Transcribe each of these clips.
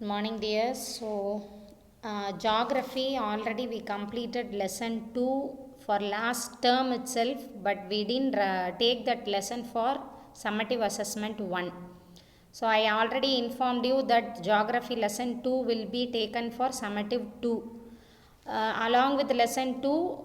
Good morning, dears. Geography already we completed lesson 2 for last term itself, but we didn't take that lesson for summative assessment 1. So, I already informed you that geography lesson 2 will be taken for summative 2. Along with lesson 2,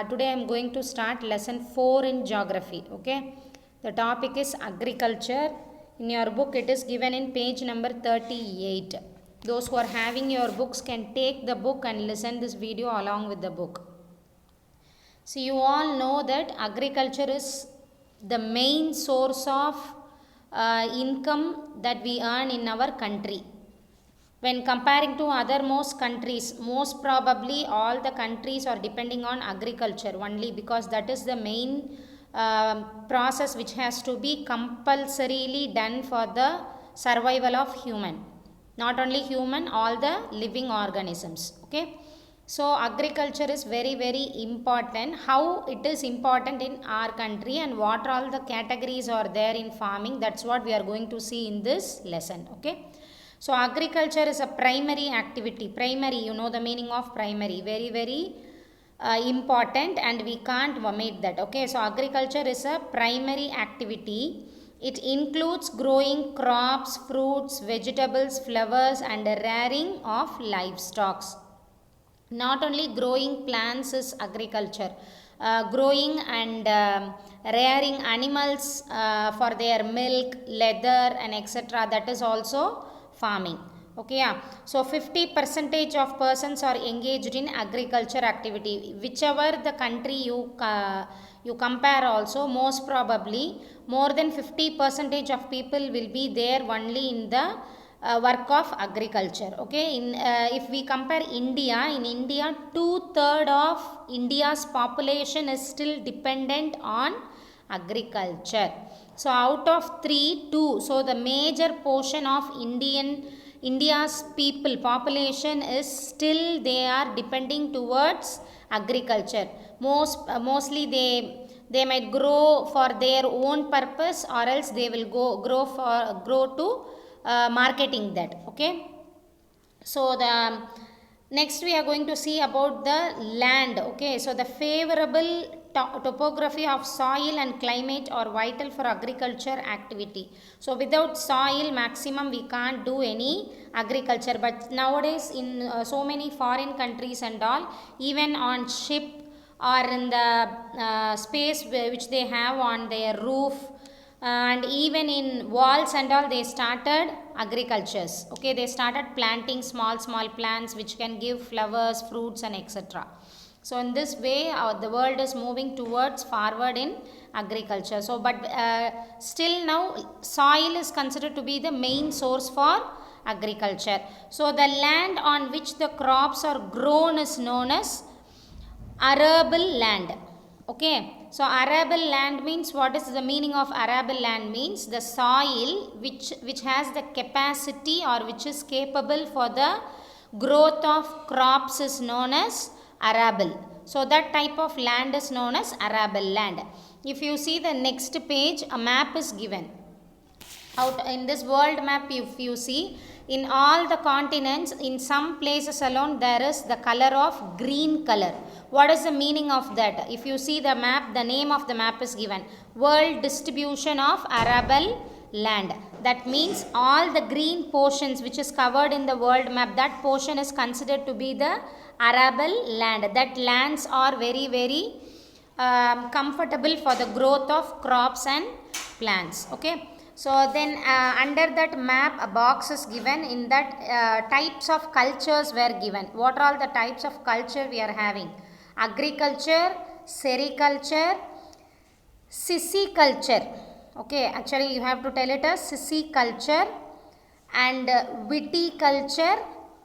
today I am going to start lesson 4 in geography. Okay, the topic is agriculture. In your book, it is given in page number 38. Those who are having your books can take the book and listen this video along with the book. So you all know that agriculture is the main source of income that we earn in our country. When comparing to other most countries, most probably all the countries are depending on agriculture only, because that is the main process which has to be compulsorily done for the survival of human. Not only human, all the living organisms. Okay. So agriculture is very, very important. How it is important in our country and what all the categories are there in farming, that's what we are going to see in this lesson. Okay. So agriculture is a primary activity. Primary, you know the meaning of primary. Very, very important, and we can't omit that. Okay. So agriculture is a primary activity. It includes growing crops, fruits, vegetables, flowers, and rearing of livestock. Not only growing plants is agriculture. Growing and rearing animals for their milk, leather, and etc. That is also farming. Okay, yeah. So 50% of persons are engaged in agriculture activity. Whichever the country you compare, also most probably more than 50% of people will be there only in the work of agriculture. Okay, if we compare India, in India 2/3 of India's population is still dependent on agriculture. So out of 3, 2, so the major portion of India's people population is still they are depending towards agriculture. Mostly they might grow for their own purpose, or else they will grow to marketing that. Okay. So the next we are going to see about the land. Okay. So the favorable topography of soil and climate are vital for agriculture activity. So without soil, maximum we can't do any agriculture. But nowadays in so many foreign countries and all, even on ship or in the space which they have on their roof, and even in walls and all, they started agricultures. Okay, they started planting small plants which can give flowers, fruits, and etc. So in this way the world is moving towards forward in agriculture. So but still now soil is considered to be the main source for agriculture. So the land on which the crops are grown is known as arable land. Okay. So arable land means, what is the meaning of arable land? Means the soil which has the capacity or which is capable for the growth of crops is known as arable. So that type of land is known as arable land. If you see the next page, a map is given. Out in this world map, if you see, in all the continents, in some places alone there is the color of green color. What is the meaning of that? If you see the map, the name of the map is given, world distribution of arable land. That means all the green portions which is covered in the world map, that portion is considered to be the arable land. That lands are very, very comfortable for the growth of crops and plants. Okay. So then under that map a box is given. In that types of cultures were given. What are all the types of culture we are having? Agriculture, sericulture, sissyculture. Okay, actually you have to tell it as sissyculture, and viticulture,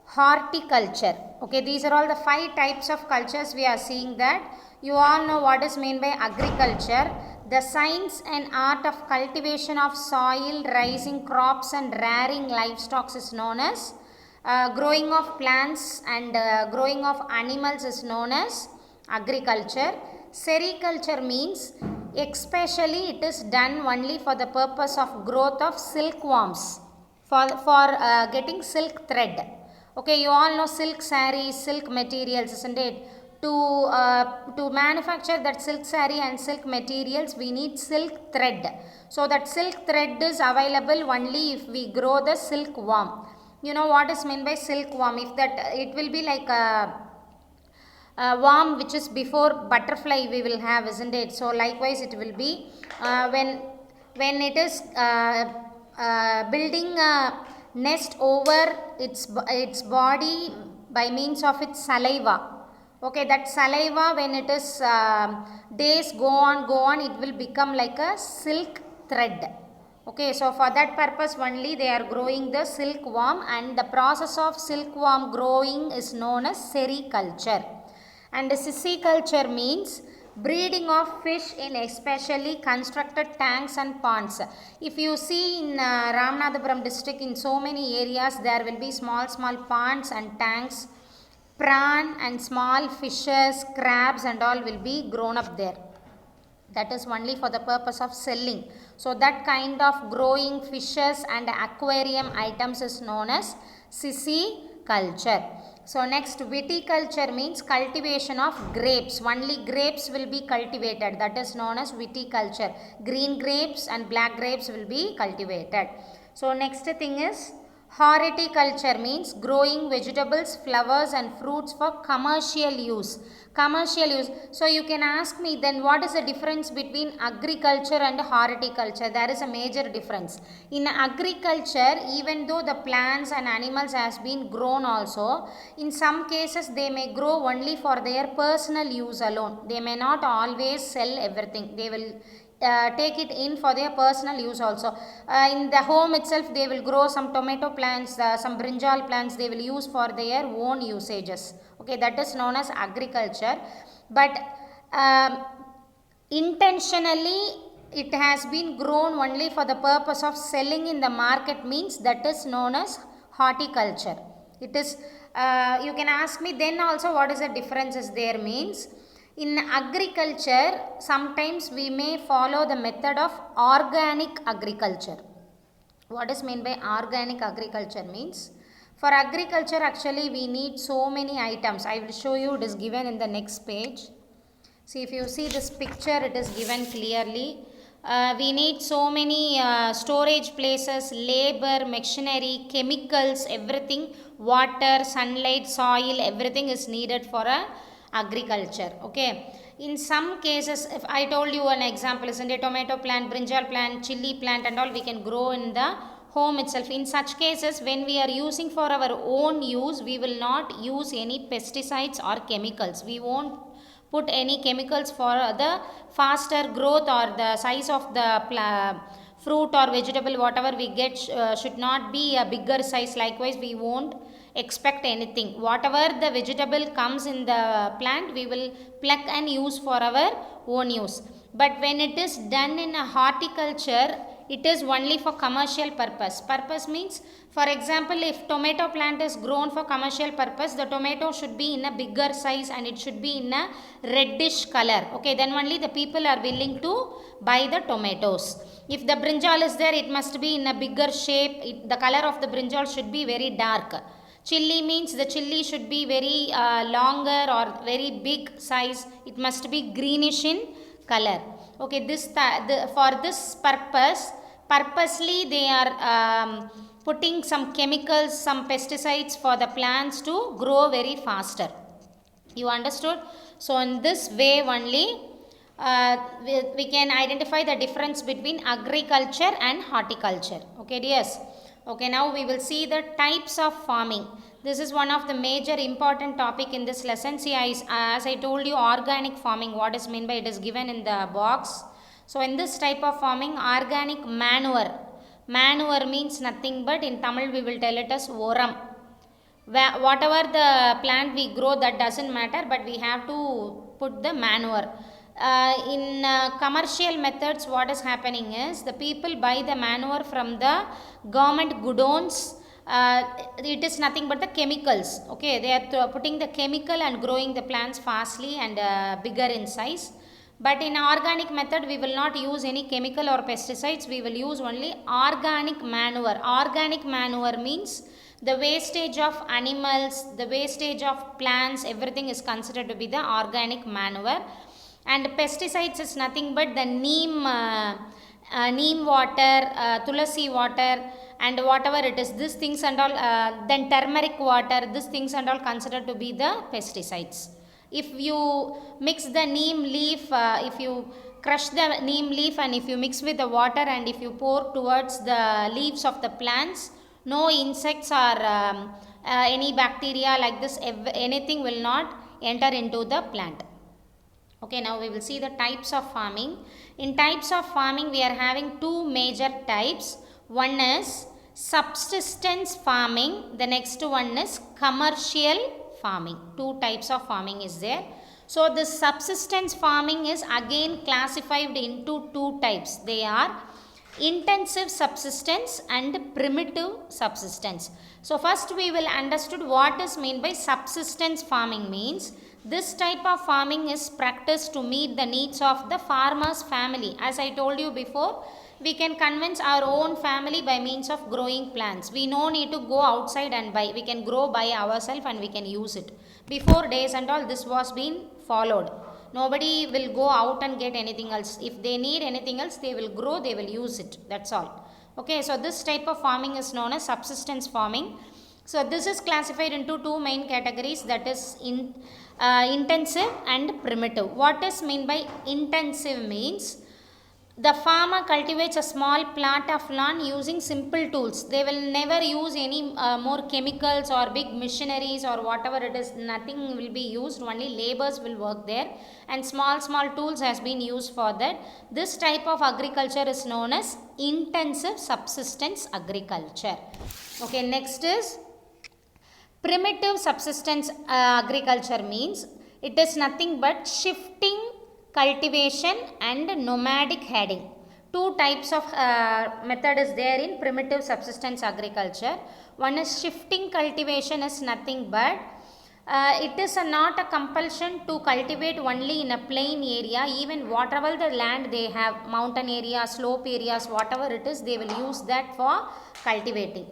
horticulture. Okay, these are all the 5 types of cultures we are seeing. That you all know what is meant by agriculture. The science and art of cultivation of soil, raising crops, and rearing livestock is known as growing of plants and growing of animals is known as agriculture. Sericulture means especially it is done only for the purpose of growth of silkworms. for getting silk thread. Okay, you all know silk sarees, silk materials, isn't it? To manufacture that silk saree and silk materials, we need silk thread. So that silk thread is available only if we grow the silkworm. You know what is meant by silkworm? If that, it will be like worm which is before butterfly we will have, isn't it? So likewise it will be when it is building a nest over its body by means of its saliva. Okay, that saliva, when it is days go on, it will become like a silk thread. Okay, so for that purpose only they are growing the silkworm, and the process of silkworm growing is known as sericulture. And silviculture means breeding of fish in especially constructed tanks and ponds. If you see in Ramanathapuram district, in so many areas there will be small ponds and tanks. Prawn and small fishes, crabs and all will be grown up there. That is only for the purpose of selling. So that kind of growing fishes and aquarium items is known as silviculture. So next, viticulture means cultivation of grapes. Only grapes will be cultivated. That is known as viticulture. Green grapes and black grapes will be cultivated. So next thing is horticulture, means growing vegetables, flowers and fruits for commercial use. Commercial use. So you can ask me, then what is the difference between agriculture and horticulture? There is a major difference. In agriculture, even though the plants and animals has been grown also, in some cases they may grow only for their personal use alone. They may not always sell everything. They will take it in for their personal use also. In the home itself they will grow some tomato plants, some brinjal plants they will use for their own usages. Okay, that is known as agriculture. But intentionally it has been grown only for the purpose of selling in the market, means that is known as horticulture. It is you can ask me then also what is the differences there, means in agriculture sometimes we may follow the method of organic agriculture. What is meant by organic agriculture means, for agriculture actually we need so many items. I will show you, it is given in the next page. See, if you see this picture, it is given clearly. We need so many storage places, labor, machinery, chemicals, everything, water, sunlight, soil, everything is needed for a agriculture. Okay, in some cases, if I told you an example, isn't a tomato plant, brinjal plant, chili plant and all we can grow in the home itself. In such cases, when we are using for our own use, we will not use any pesticides or chemicals. We won't put any chemicals for the faster growth or the size of the fruit or vegetable, whatever we get should not be a bigger size. Likewise, we won't expect anything. Whatever the vegetable comes in the plant, we will pluck and use for our own use. But when it is done in a horticulture, it is only for commercial purpose. Purpose means, for example, if tomato plant is grown for commercial purpose, the tomato should be in a bigger size and it should be in a reddish color. Okay, then only the people are willing to buy the tomatoes. If the brinjal is there, it must be in a bigger shape. The color of the brinjal should be very dark. Chilli means the chilli should be very longer or very big size. It must be greenish in color. Okay, for this purposely they are putting some chemicals, some pesticides for the plants to grow very faster. You understood? So in this way only we can identify the difference between agriculture and horticulture. Okay dears. Okay, now we will see the types of farming. This is one of the major important topic in this lesson. See, as I told you, organic farming, what is meant by it is given in the box. So in this type of farming, organic manure. Manure means nothing but in Tamil we will tell it as oram. Whatever the plant we grow, that doesn't matter, but we have to put the manure. In commercial methods, what is happening is the people buy the manure from the government gudons. It is nothing but the chemicals. Okay, they are putting the chemical and growing the plants fastly and bigger in size. But in organic method, we will not use any chemical or pesticides. We will use only organic manure. Organic manure means the wastage of animals, the wastage of plants, everything is considered to be the organic manure. And pesticides is nothing but the neem water, tulasi water, and whatever it is, these things and all, then turmeric water, these things and all considered to be the pesticides. If you mix the neem leaf, if you crush the neem leaf and if you mix with the water and if you pour towards the leaves of the plants, no insects or any bacteria like this, anything will not enter into the plant. Okay, now we will see the types of farming. In types of farming, we are having two major types. One is subsistence farming, the next one is commercial farming. Two types of farming is there. So this subsistence farming is again classified into two types. They are intensive subsistence and primitive subsistence. So first we will understood what is meant by subsistence farming means. This type of farming is practiced to meet the needs of the farmer's family. As I told you before, we can convince our own family by means of growing plants. We no need to go outside and buy. We can grow by ourselves and we can use it. Before days and all, this was being followed. Nobody will go out and get anything else. If they need anything else, they will grow, they will use it. That's all. Okay, so this type of farming is known as subsistence farming. So this is classified into two main categories, that is intensive and primitive. What is meant by intensive means the farmer cultivates a small plot of land using simple tools. They will never use any more chemicals or big machineries or whatever it is. Nothing will be used. Only laborers will work there, and small tools has been used for that. This type of agriculture is known as intensive subsistence agriculture. Okay, next is primitive subsistence agriculture means it is nothing but shifting cultivation and nomadic herding. Two types of method is there in primitive subsistence agriculture. One is shifting cultivation is nothing but it is not a compulsion to cultivate only in a plain area. Even whatever the land they have, mountain areas, slope areas, whatever it is, they will use that for cultivating.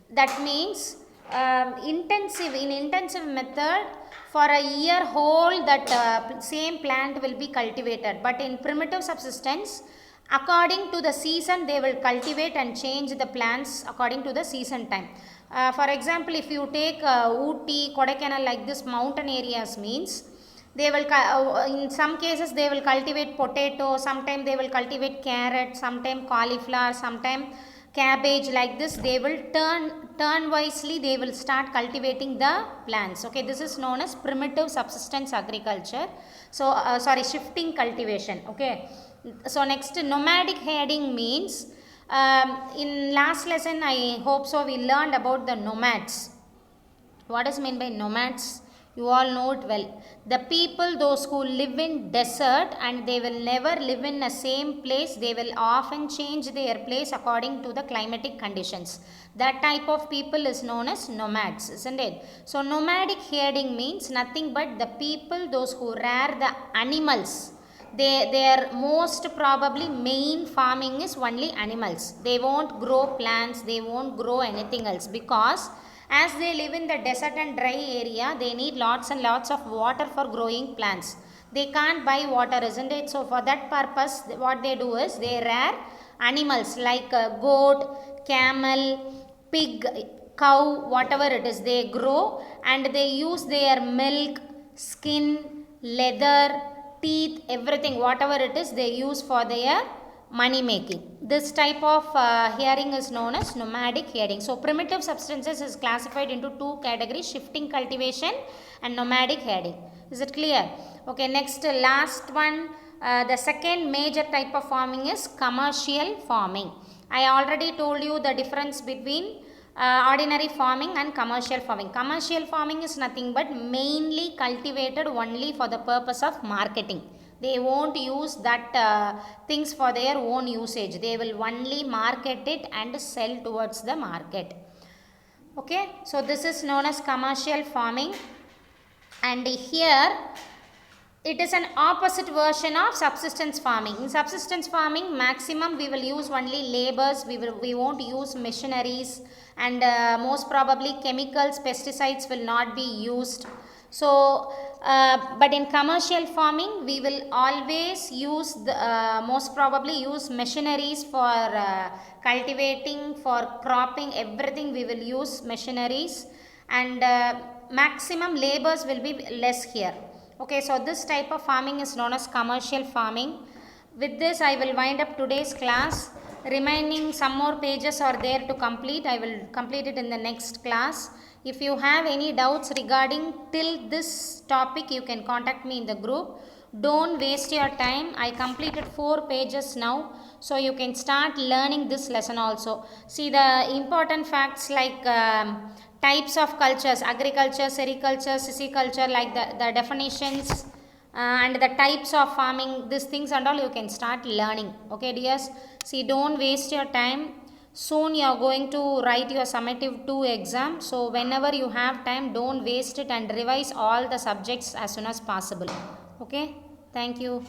That means in intensive method, for a year whole that same plant will be cultivated. But in primitive subsistence, according to the season, they will cultivate and change the plants according to the season time. For example, if you take Ooty, Kodaikanal, like this mountain areas means, they will in some cases they will cultivate potato, sometimes they will cultivate carrot, sometimes cauliflower, sometimes cabbage, like this. They will turn wisely, they will start cultivating the plants. Okay, this is known as primitive subsistence agriculture. So shifting cultivation. Okay, so next, nomadic herding means in last lesson I hope so we learned about the nomads. What is meant by nomads? You all know it well. The people, those who live in desert and they will never live in the same place. They will often change their place according to the climatic conditions. That type of people is known as nomads, isn't it? So nomadic herding means nothing but the people, those who rear the animals. Their most probably main farming is only animals. They won't grow plants, they won't grow anything else, because as they live in the desert and dry area, they need lots and lots of water for growing plants. They can't buy water, isn't it? So for that purpose, what they do is they rear animals like goat, camel, pig, cow, whatever it is, they grow and they use their milk, skin, leather, teeth, everything, whatever it is, they use for their money making. This type of herding is known as nomadic herding. So primitive substances is classified into two categories, shifting cultivation and nomadic herding. Is it clear? Okay, next, last one, the second major type of farming is commercial farming. I already told you the difference between ordinary farming and commercial farming. Commercial farming is nothing but mainly cultivated only for the purpose of marketing. They won't use that things for their own usage. They will only market it and sell towards the market. Okay, so this is known as commercial farming. And here It is an opposite version of subsistence farming. In subsistence farming, maximum we will use only labors, we won't use machineries, and most probably chemicals, pesticides will not be used. So but in commercial farming we will always use the most probably use machineries for cultivating, for cropping, everything we will use machineries, and maximum labors will be less here. Okay, so this type of farming is known as commercial farming. With this, I will wind up today's class. Remaining some more pages are there to complete. I will complete it in the next class. If you have any doubts regarding till this topic, you can contact me in the group. Don't waste your time. I completed 4 pages now, so you can start learning this lesson also. See the important facts like types of cultures, agriculture, sericulture, silviculture, like the definitions and the types of farming, these things and all you can start learning. Okay dears, see, don't waste your time. Soon you are going to write your summative 2 exam, so whenever you have time, don't waste it and revise all the subjects as soon as possible. Okay, thank you.